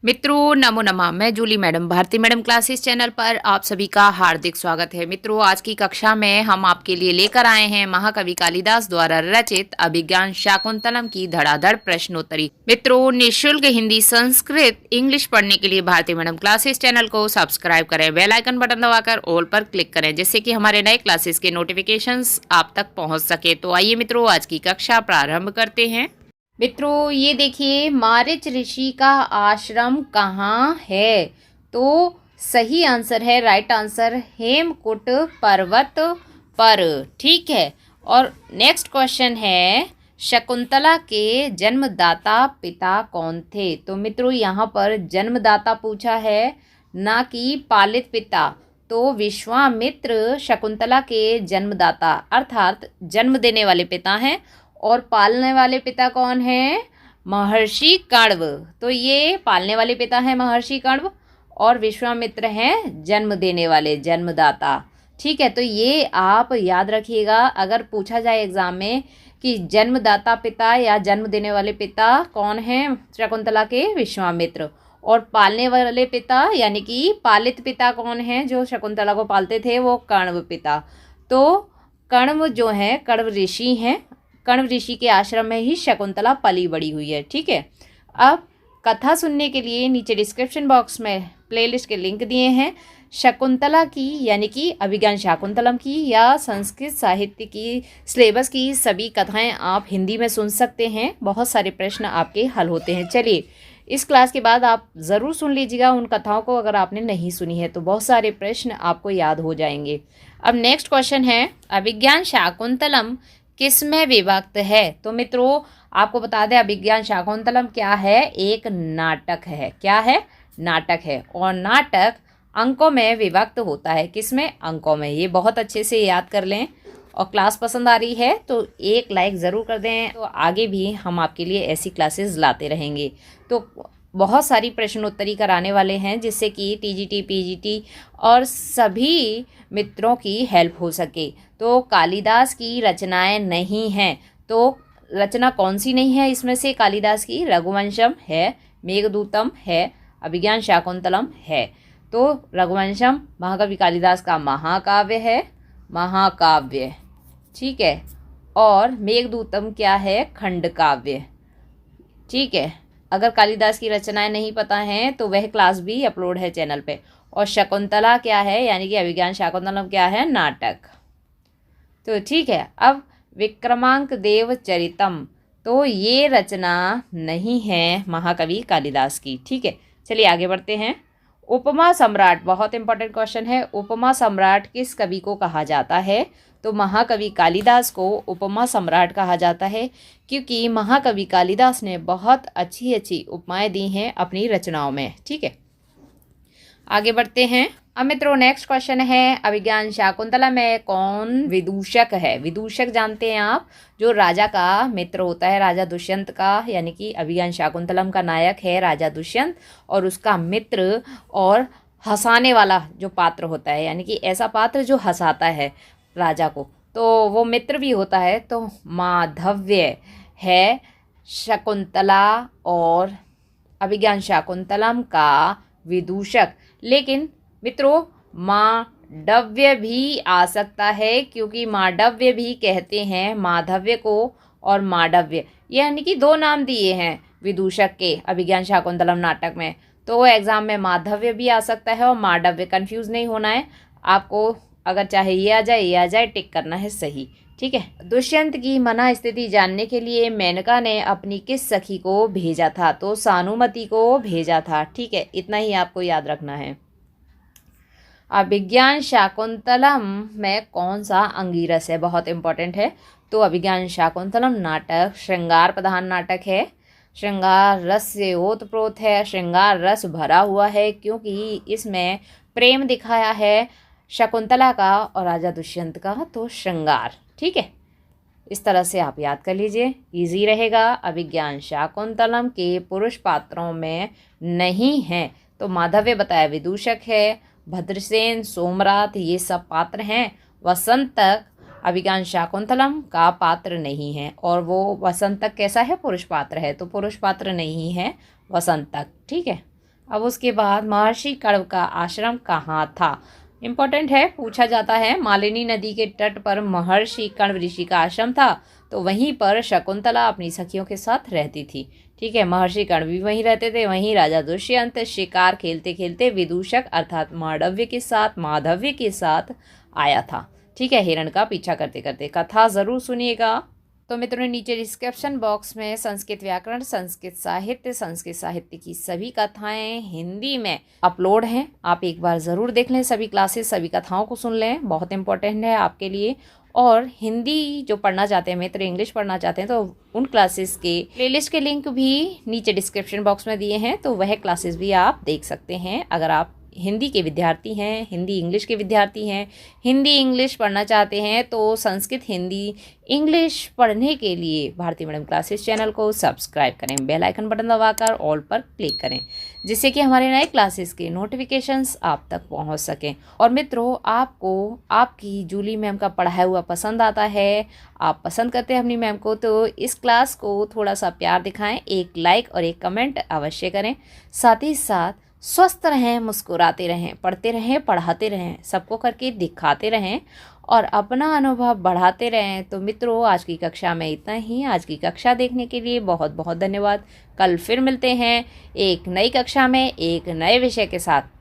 मित्रों नमो नमः। मैं Julie madam Bharati madam classes channel पर आप सभी का हार्दिक स्वागत है। मित्रों आज की कक्षा में हम आपके लिए लेकर आए हैं महाकवि कालिदास द्वारा रचित अभिज्ञान शाकुंतलम की धड़ाधड़ प्रश्नोत्तरी। मित्रों निःशुल्क हिंदी संस्कृत इंग्लिश पढ़ने के लिए भारती मैडम क्लासेस चैनल को सब्सक्राइब करें, बेल आइकन बटन दबाकर ऑल पर क्लिक करें जिससे कि हमारे नए क्लासेस के नोटिफिकेशन आप तक पहुँच सके। तो आइए मित्रों आज की कक्षा प्रारंभ करते हैं। मित्रों ये देखिए मारिच ऋषि का आश्रम कहाँ है? तो सही आंसर है, राइट आंसर हेमकूट पर्वत पर। ठीक है। और नेक्स्ट क्वेश्चन है शकुंतला के जन्मदाता पिता कौन थे? तो मित्रों यहाँ पर जन्मदाता पूछा है, ना कि पालित पिता। तो विश्वामित्र शकुंतला के जन्मदाता अर्थात जन्म देने वाले पिता हैं। और पालने वाले पिता कौन हैं? महर्षि कण्व। तो ये पालने वाले पिता हैं महर्षि कण्व और विश्वामित्र हैं जन्म देने वाले, जन्मदाता। ठीक है। तो ये आप याद रखिएगा, अगर पूछा जाए एग्जाम में कि जन्मदाता पिता या जन्म देने वाले पिता कौन हैं शकुंतला के? विश्वामित्र। और पालने वाले पिता यानी कि पालित पिता कौन हैं जो शकुंतला को पालते थे? वो कण्व पिता। तो कण्व जो हैं कण्व ऋषि हैं, कण्व ऋषि के आश्रम में ही शकुंतला पली बड़ी हुई है। ठीक है। अब कथा सुनने के लिए नीचे डिस्क्रिप्शन बॉक्स में प्लेलिस्ट के लिंक दिए हैं। शकुंतला की यानी कि अभिज्ञान शाकुंतलम की या संस्कृत साहित्य की सिलेबस की सभी कथाएं आप हिंदी में सुन सकते हैं। बहुत सारे प्रश्न आपके हल होते हैं। चलिए इस क्लास के बाद आप ज़रूर सुन लीजिएगा उन कथाओं को, अगर आपने नहीं सुनी है तो बहुत सारे प्रश्न आपको याद हो जाएंगे। अब नेक्स्ट क्वेश्चन है अभिज्ञान शाकुंतलम किस में विभक्त है? तो मित्रों आपको बता दें अभिज्ञान शाकुंतलम क्या है? एक नाटक है। क्या है? नाटक है। और नाटक अंकों में विभक्त होता है। किस में? अंकों में। ये बहुत अच्छे से याद कर लें। और क्लास पसंद आ रही है तो एक लाइक ज़रूर कर दें। तो आगे भी हम आपके लिए ऐसी क्लासेस लाते रहेंगे। तो बहुत सारी प्रश्नोत्तरी कराने वाले हैं जिससे कि टीजीटी, पीजीटी और सभी मित्रों की हेल्प हो सके। तो कालिदास की रचनाएं नहीं हैं। तो रचना कौन सी नहीं है इसमें से? कालिदास की रघुवंशम है, मेघदूतम है, अभिज्ञान शाकुंतलम है। तो रघुवंशम महाकवि कालिदास का महाकाव्य है, महाकाव्य। ठीक है। और मेघदूतम क्या है? खंड काव्य। ठीक है। अगर कालिदास की रचनाएं नहीं पता हैं तो वह क्लास भी अपलोड है चैनल पे। और शकुंतला क्या है यानी कि अभिज्ञान शाकुंतलम क्या है? नाटक। तो ठीक है। अब विक्रमांक देव चरितम, तो ये रचना नहीं है महाकवि कालिदास की। ठीक है। चलिए आगे बढ़ते हैं। उपमा सम्राट, बहुत इंपॉर्टेंट क्वेश्चन है। उपमा सम्राट किस कवि को कहा जाता है? तो महाकवि कालिदास को उपमा सम्राट कहा जाता है क्योंकि महाकवि कालिदास ने बहुत अच्छी अच्छी उपमाएं दी हैं अपनी रचनाओं में। ठीक है। आगे बढ़ते हैं। अब मित्रों नेक्स्ट क्वेश्चन है अभिज्ञान शाकुंतला में कौन विदूषक है? विदूषक जानते हैं आप, जो राजा का मित्र होता है, राजा दुष्यंत का, यानी कि अभिज्ञान शाकुंतलम का नायक है राजा दुष्यंत और उसका मित्र और हंसाने वाला जो पात्र होता है, यानी कि ऐसा पात्र जो हंसाता है राजा को, तो वो मित्र भी होता है। तो माधव्य है शकुंतला और अभिज्ञान शाकुंतलम का विदूषक। लेकिन मित्रों मांडव्य भी आ सकता है क्योंकि मांडव्य भी कहते हैं माधव्य को और मांडव्य, यानी कि दो नाम दिए हैं विदूषक के अभिज्ञान शाकुंतलम नाटक में। तो एग्जाम में माधव्य भी आ सकता है और मांडव्य। कंफ्यूज नहीं होना है आपको, अगर चाहे ये आ जाए टिक करना है सही। ठीक है। दुष्यंत की मना स्थिति जानने के लिए मेनका ने अपनी किस सखी को भेजा था? तो सानुमति को भेजा था। ठीक है। इतना ही आपको याद रखना है। अभिज्ञान शाकुंतलम में कौन सा अंगिरस है? बहुत इंपॉर्टेंट है। तो अभिज्ञान शाकुंतलम नाटक श्रृंगार प्रधान नाटक है। श्रृंगार रस से ओतप्रोत है, श्रृंगार रस भरा हुआ है क्योंकि इसमें प्रेम दिखाया है शकुंतला का और राजा दुष्यंत का। तो श्रृंगार। ठीक है। इस तरह से आप याद कर लीजिए, इजी रहेगा। अभिज्ञान शाकुंतलम के पुरुष पात्रों में नहीं है। तो माधव्य बताया विदूषक है, भद्रसेन, सोमरात ये सब पात्र हैं। वसंतक अभिज्ञान शाकुंतलम का पात्र नहीं है। और वो वसंतक कैसा है? पुरुष पात्र है। तो पुरुष पात्र नहीं है वसंतक। ठीक है। अब उसके बाद महर्षि कण्व का आश्रम कहाँ था। इम्पोर्टेंट है, पूछा जाता है। मालिनी नदी के तट पर महर्षि कण्व ऋषि का आश्रम था, तो वहीं पर शकुंतला अपनी सखियों के साथ रहती थी। ठीक है, महर्षि कण्व भी वहीं रहते थे। वहीं राजा दुष्यंत शिकार खेलते खेलते विदूषक अर्थात माधव्य के साथ आया था। ठीक है, हिरण का पीछा करते करते। कथा ज़रूर सुनिएगा। तो मित्रों, नीचे डिस्क्रिप्शन बॉक्स में संस्कृत व्याकरण, संस्कृत साहित्य की सभी कथाएं हिंदी में अपलोड हैं। आप एक बार ज़रूर देख लें, सभी क्लासेस, सभी कथाओं को सुन लें, बहुत इंपॉर्टेंट है आपके लिए। और हिंदी जो पढ़ना चाहते हैं मित्र, इंग्लिश पढ़ना चाहते हैं, तो उन क्लासेस के प्लेलिस्ट के लिंक भी नीचे डिस्क्रिप्शन बॉक्स में दिए हैं, तो वह क्लासेस भी आप देख सकते हैं। अगर आप हिंदी के विद्यार्थी हैं, हिंदी इंग्लिश के विद्यार्थी हैं, हिंदी इंग्लिश पढ़ना चाहते हैं, तो संस्कृत हिंदी इंग्लिश पढ़ने के लिए भारती मैडम क्लासेस चैनल को सब्सक्राइब करें, बेल आइकन बटन दबाकर ऑल पर क्लिक करें, जिससे कि हमारे नए क्लासेस के नोटिफिकेशंस आप तक पहुंच सकें। और मित्रों, आपको आपकी जूली मैम का पढ़ाया हुआ पसंद आता है, आप पसंद करते हैं अपनी मैम को, तो इस क्लास को थोड़ा सा प्यार दिखाएं, एक लाइक और एक कमेंट अवश्य करें। साथ ही साथ स्वस्थ रहें, मुस्कुराते रहें, पढ़ते रहें, पढ़ाते रहें, सबको करके दिखाते रहें और अपना अनुभव बढ़ाते रहें। तो मित्रों, आज की कक्षा में इतना ही। आज की कक्षा देखने के लिए बहुत बहुत धन्यवाद। कल फिर मिलते हैं एक नई कक्षा में एक नए विषय के साथ।